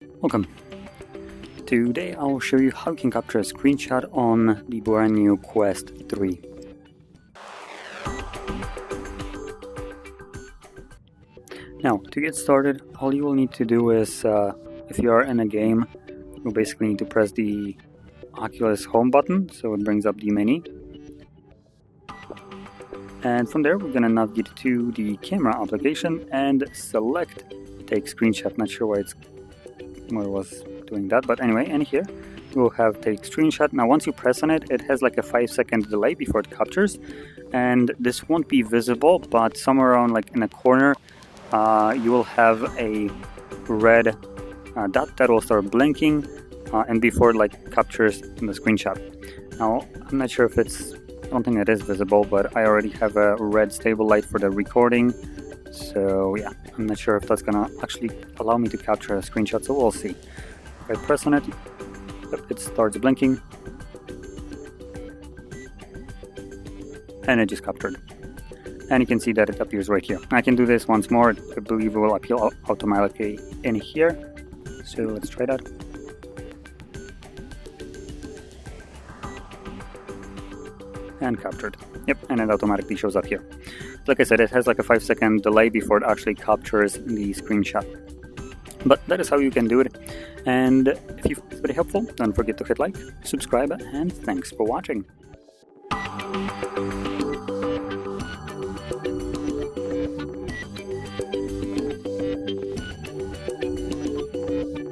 Welcome. Today I'll show you how you can capture a screenshot on the brand new Quest 3. Now, to get started, all you will need to do is, if you are in a game, you'll basically need to press the Oculus home button, so it brings up the menu. And from there, we're going to navigate to the camera application and select take screenshot. Not sure why it was doing that, but anyway, and here we'll have take screenshot. Now once you press on it, it has like a 5-second delay before it captures, and this won't be visible, but somewhere around like in a corner you will have a red dot that will start blinking and before it like captures the screenshot. Now I'm not sure if I don't think it is visible, but I already have a red stable light for the recording, so yeah, I'm not sure if that's gonna actually allow me to capture a screenshot, so we'll see. If I press on it, it starts blinking, and it just captured. And you can see that it appears right here. I can do this once more. I believe it will appear automatically in here, so let's try that. And captured. Yep, and it automatically shows up here. Like I said, it has like a 5-second delay before it actually captures the screenshot. But that is how you can do it. And if you found it helpful, don't forget to hit like, subscribe, and thanks for watching.